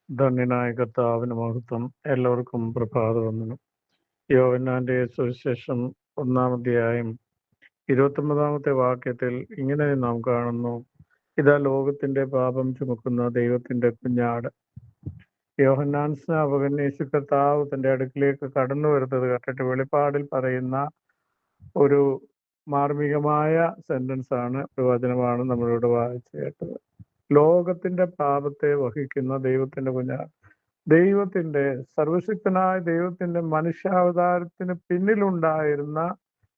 ധന്യനായ കർത്താവിന് മഹത്വം. എല്ലാവർക്കും പ്രഭാതവന്ദനം. യോഹന്നാന്റെ സുവിശേഷം 1-ാം അധ്യായം 29-ാമത്തെ വാക്യത്തിൽ ഇങ്ങനെ നാം കാണുന്നു: ഇതാ ലോകത്തിന്റെ പാപം ചുമക്കുന്ന ദൈവത്തിന്റെ കുഞ്ഞാട്. യോഹന്നാൻ സ്നാപകൻ യേശു കർത്താവ് തന്റെ അടുക്കിലേക്ക് കടന്നു വരുന്നത് കണ്ടിട്ട് വെളിപ്പാടിൽ പറയുന്ന ഒരു മാർമികമായ സെന്റൻസ് ആണ്, പ്രവചനമാണ് നമ്മളിവിടെ വായിച്ചു കേട്ടത്. ലോകത്തിന്റെ പാപത്തെ വഹിക്കുന്ന ദൈവത്തിന്റെ കുഞ്ഞാട്. ദൈവത്തിന്റെ സർവശക്തനായ ദൈവത്തിന്റെ മനുഷ്യാവതാരത്തിന് പിന്നിലുണ്ടായിരുന്ന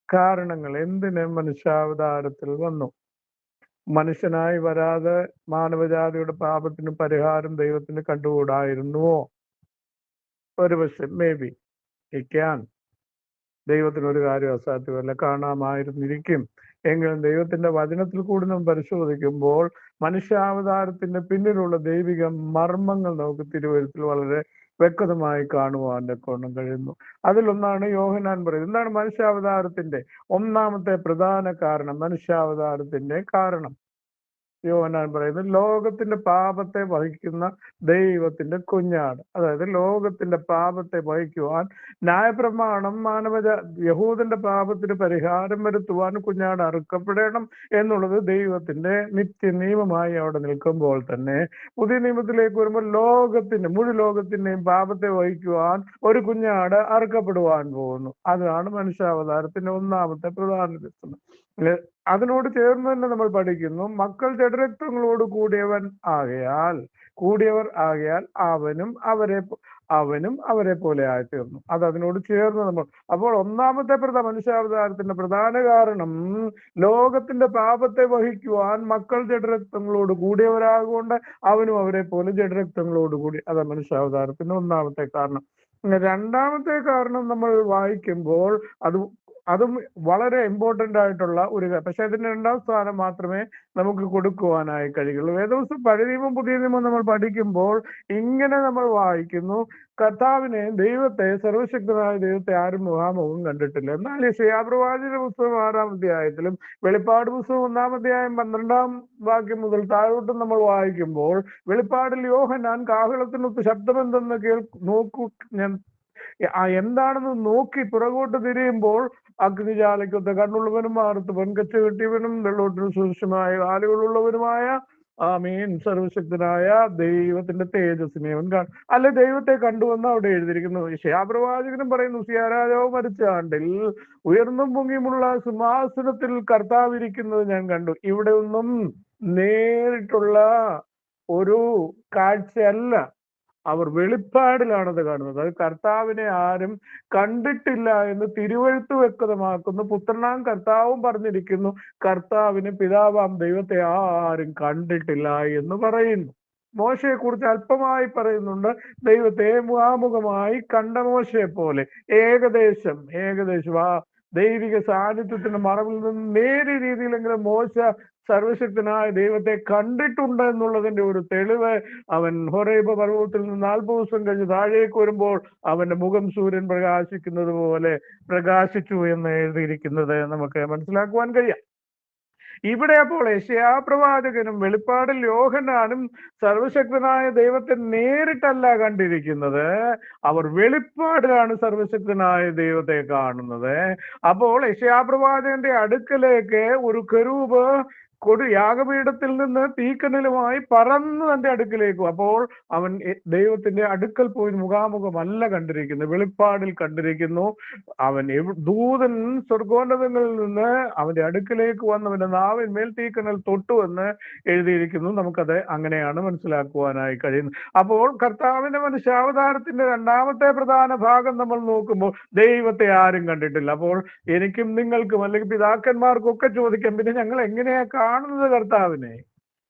കാരണങ്ങൾ, എന്തിന് മനുഷ്യാവതാരത്തിൽ വന്നു? മനുഷ്യനായി വരാതെ മാനവജാതിയുടെ പാപത്തിന് പരിഹാരം ദൈവത്തിന് കണ്ടുകൂടായിരുന്നുവോ? ഒരുപക്ഷെ, മേ ബി, ദൈവത്തിന് ഒരു കാര്യം അസാധ്യമല്ല, കാണാമായിരുന്നിരിക്കും. എങ്കിലും ദൈവത്തിന്റെ വചനത്തിൽ കൂടി നാം പരിശോധിക്കുമ്പോൾ മനുഷ്യാവതാരത്തിന്റെ പിന്നിലുള്ള ദൈവിക മർമ്മങ്ങൾ നമുക്ക് തിരുവഴുത്തിൽ വളരെ വ്യക്തമായി കാണുവാൻ കൊണ്ട് കഴിയുന്നു. അതിലൊന്നാണ് യോഹന്നാൻ പറയുന്നത്. എന്താണ് മനുഷ്യാവതാരത്തിന്റെ ഒന്നാമത്തെ പ്രധാന കാരണം? മനുഷ്യാവതാരത്തിന്റെ കാരണം യോഹന്നാൻ പറയുന്നത് ലോകത്തിന്റെ പാപത്തെ വഹിക്കുന്ന ദൈവത്തിന്റെ കുഞ്ഞാട്. അതായത് ലോകത്തിന്റെ പാപത്തെ വഹിക്കുവാൻ ന്യായപ്രമാണം യഹൂദന്റെ പാപത്തിന് പരിഹാരം വരുത്തുവാൻ കുഞ്ഞാട് അറുക്കപ്പെടണം എന്നുള്ളത് ദൈവത്തിന്റെ നിത്യ നിയമമായി അവിടെ നിൽക്കുമ്പോൾ തന്നെ പുതിയ നിയമത്തിലേക്ക് വരുമ്പോൾ മുഴു ലോകത്തിന്റെയും പാപത്തെ വഹിക്കുവാൻ ഒരു കുഞ്ഞാട് അറുക്കപ്പെടുവാൻ പോകുന്നു. അതാണ് മനുഷ്യാവതാരത്തിന്റെ ഒന്നാമത്തെ പ്രധാന ലക്ഷണം. അതിനോട് ചേർന്ന് തന്നെ നമ്മൾ പഠിക്കുന്നു, മക്കൾ ജഡരക്തങ്ങളോട് കൂടിയവർ ആകയാൽ അവനും അവരെ പോലെ ആയിത്തീർന്നു. അത് അതിനോട് ചേർന്ന് നമ്മൾ. അപ്പോൾ ഒന്നാമത്തെ മനുഷ്യാവതാരത്തിന്റെ പ്രധാന കാരണം ലോകത്തിന്റെ പാപത്തെ വഹിക്കുവാൻ മക്കൾ ജഡരക്തങ്ങളോട് കൂടിയവരാകൊണ്ട് അവനും അവരെ പോലെ ജഡരക്തങ്ങളോട് കൂടി. അതാണ് മനുഷ്യാവതാരത്തിന്റെ ഒന്നാമത്തെ കാരണം. രണ്ടാമത്തെ കാരണം നമ്മൾ വായിക്കുമ്പോൾ അതും വളരെ ഇമ്പോർട്ടന്റ് ആയിട്ടുള്ള ഒരു, പക്ഷെ അതിന്റെ രണ്ടാം സ്ഥാനം മാത്രമേ നമുക്ക് കൊടുക്കുവാനായി കഴിയുള്ളൂ. വേദപുസ്തകം പഴയ നിയമം പുതിയ നിയമം നമ്മൾ പഠിക്കുമ്പോൾ ഇങ്ങനെ നമ്മൾ വായിക്കുന്നു: ദൈവത്തെ, സർവശക്തനായ ദൈവത്തെ ആരും മുഖാമുഖം കണ്ടിട്ടില്ല. എന്നാൽ യെശയ്യാപ്രവാചകന്റെ പുസ്തകം 6-ാം അധ്യായത്തിലും വെളിപ്പാട് പുസ്തകം 1-ാം അധ്യായം 12-ാം വാക്യം മുതൽ താഴോട്ടും നമ്മൾ വായിക്കുമ്പോൾ വെളിപ്പാടിൽ യോഹന്നാൻ കാഹളത്തിനൊത്ത് ശബ്ദമെന്തെന്ന് എന്താണെന്ന് നോക്കി പുറകോട്ട് തിരിയുമ്പോൾ അഗ്നിജാലയ്ക്കൊത്ത കണ്ണുള്ളവനും മാറത്ത് പൊൻകച്ച കെട്ടിയവനും വെള്ളോട്ടിന് സുദൃശ്യമായ കാലുകളുള്ളവനുമായ സർവശക്തനായ ദൈവത്തിന്റെ തേജസ്സിനെ അവൻ അല്ലെ ദൈവത്തെ കണ്ടുവന്ന് അവിടെ എഴുതിയിരിക്കുന്നു. യെശയ്യാപ്രവാചകനും പറയുന്നു, ഉസിയാ രാജാവ് മരിച്ച ആണ്ടിൽ ഉയർന്നും പൊങ്ങിയുമുള്ള സിംഹാസനത്തിൽ കർത്താവ് ഇരിക്കുന്നത് ഞാൻ കണ്ടു. ഇവിടെ ഒന്നും നേരിട്ടുള്ള ഒരു കാഴ്ചയല്ല, അവർ വെളിപ്പാടിലാണത് കാണുന്നത്. അത് കർത്താവിനെ ആരും കണ്ടിട്ടില്ല എന്ന് തിരുവഴുത്ത് വ്യക്തമാക്കുന്നു. പുത്രനാം കർത്താവും പറഞ്ഞിരിക്കുന്നു, കർത്താവിന് പിതാവാം ദൈവത്തെ ആരും കണ്ടിട്ടില്ല എന്ന് പറയുന്നു. മോശയെ കുറിച്ച് അല്പമായി പറയുന്നുണ്ട്. ദൈവത്തെ മുഖാമുഖമായി കണ്ട മോശയെ പോലെ ഏകദേശം ആ ദൈവിക സാന്നിധ്യത്തിന്റെ മറവിൽ നിന്ന് നേരിയ രീതിയിലെങ്കിലും മോശ സർവശക്തനായ ദൈവത്തെ കണ്ടിട്ടുണ്ട് എന്നുള്ളതിന്റെ ഒരു തെളിവ് അവൻ ഹൊറേബ് പർവ്വതത്തിൽ നിന്ന് 40 ദിവസം കഴിഞ്ഞ് താഴേക്ക് വരുമ്പോൾ അവന്റെ മുഖം സൂര്യൻ പ്രകാശിക്കുന്നത് പോലെ പ്രകാശിച്ചു എന്ന് എഴുതിയിരിക്കുന്നത് നമുക്ക് മനസ്സിലാക്കുവാൻ കഴിയാം. ഇവിടെ അപ്പോൾ യെശയ്യാപ്രവാചകനും വെളിപ്പാടിൽ യോഹന്നാനും സർവശക്തനായ ദൈവത്തെ നേരിട്ടല്ല കണ്ടിരിക്കുന്നത്, അവർ വെളിപ്പാടിലാണ് സർവശക്തനായ ദൈവത്തെ കാണുന്നത്. അപ്പോൾ യെശയ്യാപ്രവാചകന്റെ അടുക്കലേക്ക് ഒരു കെരൂബ് യാഗപീഠത്തിൽ നിന്ന് തീക്കനലുമായി പറന്ന് തന്റെ അടുക്കിലേക്ക്. അപ്പോൾ അവൻ ദൈവത്തിന്റെ അടുക്കൽ പോയി മുഖാമുഖമല്ല കണ്ടിരിക്കുന്നു, വെളിപ്പാടിൽ കണ്ടിരിക്കുന്നു. ദൂതൻ സ്വർഗോന്നതങ്ങളിൽ നിന്ന് അവന്റെ അടുക്കിലേക്ക് വന്നവന്റെ നാവിന്മേൽ തീക്കനൽ തൊട്ടുവെന്ന് എഴുതിയിരിക്കുന്നു. നമുക്കത് അങ്ങനെയാണ് മനസ്സിലാക്കുവാനായി കഴിയുന്നത്. അപ്പോൾ കർത്താവിന്റെ മനുഷ്യാവതാരത്തിന്റെ രണ്ടാമത്തെ പ്രധാന ഭാഗം നമ്മൾ നോക്കുമ്പോൾ ദൈവത്തെ ആരും കണ്ടിട്ടില്ല. അപ്പോൾ എനിക്കും നിങ്ങൾക്കും അല്ലെങ്കിൽ പിതാക്കന്മാർക്കും ഒക്കെ ചോദിക്കാം, പിന്നെ ഞങ്ങൾ എങ്ങനെയാ കാണുന്നത് കർത്താവിനെ?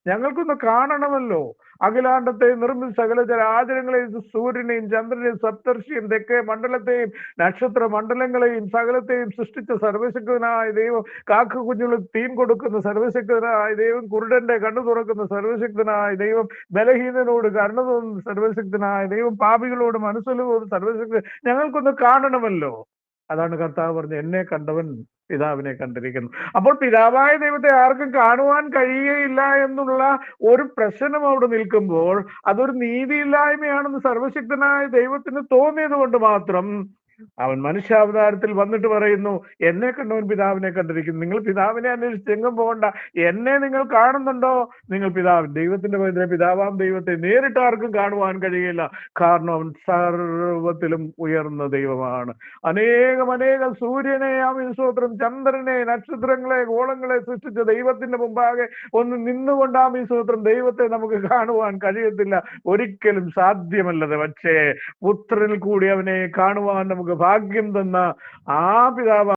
ഞങ്ങൾക്കൊന്ന് കാണണമല്ലോ. അഖിലാണ്ടത്തെ നിർമ്മിച്ച സകല ചരാചരങ്ങളെയും, സൂര്യനെയും ചന്ദ്രനെയും സപ്തർഷിയും തെക്കേ മണ്ഡലത്തെയും നക്ഷത്ര മണ്ഡലങ്ങളെയും സകലത്തെയും സൃഷ്ടിച്ച സർവശക്തനായ ദൈവം, കാക്കക്കുഞ്ഞുങ്ങൾ തീൻ കൊടുക്കുന്ന സർവശക്തനായ ദൈവം, കുരുടന്റെ കണ്ണു തുറക്കുന്ന സർവശക്തനായ ദൈവം, ബലഹീനനോട് കരുണ തോന്നുന്ന സർവശക്തനായ ദൈവം, പാപികളോട് മനസ്സൊലു തോന്നുന്ന സർവശക്തൻ, ഞങ്ങൾക്കൊന്ന് കാണണമല്ലോ. അതാണ് കർത്താവ് പറഞ്ഞത്, എന്നെ കണ്ടവൻ പിതാവിനെ കണ്ടിരിക്കുന്നു. അപ്പോൾ പിതാവായ ദൈവത്തെ ആർക്കും കാണുവാൻ കഴിയുകയില്ല എന്നുള്ള ഒരു പ്രശ്നം അവിടെ നിൽക്കുമ്പോൾ അതൊരു നീതിയില്ലായ്മയാണെന്ന് സർവശക്തനായ ദൈവത്തിന് തോന്നിയത് കൊണ്ട് മാത്രം അവൻ മനുഷ്യാവതാരത്തിൽ വന്നിട്ട് പറയുന്നു, എന്നെ കണ്ടവൻ പിതാവിനെ കണ്ടിരിക്കുന്നു. നിങ്ങൾ പിതാവിനെ അന്വേഷിച്ച് എങ്ങും പോകണ്ട, എന്നെ നിങ്ങൾ കാണുന്നുണ്ടോ? നിങ്ങൾ ദൈവത്തിന്റെ പിതാവാം ദൈവത്തെ നേരിട്ട് ആർക്കും കാണുവാൻ കഴിയില്ല. കാരണം അവൻ സർവത്തിലും ഉയർന്ന ദൈവമാണ്. അനേകം സൂര്യനെ, ആമേൻ സ്തോത്രം, ചന്ദ്രനെ, നക്ഷത്രങ്ങളെ, ഗോളങ്ങളെ സൃഷ്ടിച്ച ദൈവത്തിന്റെ മുമ്പാകെ ഒന്ന് നിന്നുകൊണ്ട്, ആമേൻ സ്തോത്രം, ദൈവത്തെ നമുക്ക് കാണുവാൻ കഴിയത്തില്ല, ഒരിക്കലും സാധ്യമല്ലത്. പക്ഷേ പുത്രനിൽ കൂടി അവനെ കാണുവാൻ നമുക്ക് ഭാഗ്യം തന്ന ആ പിതാവ്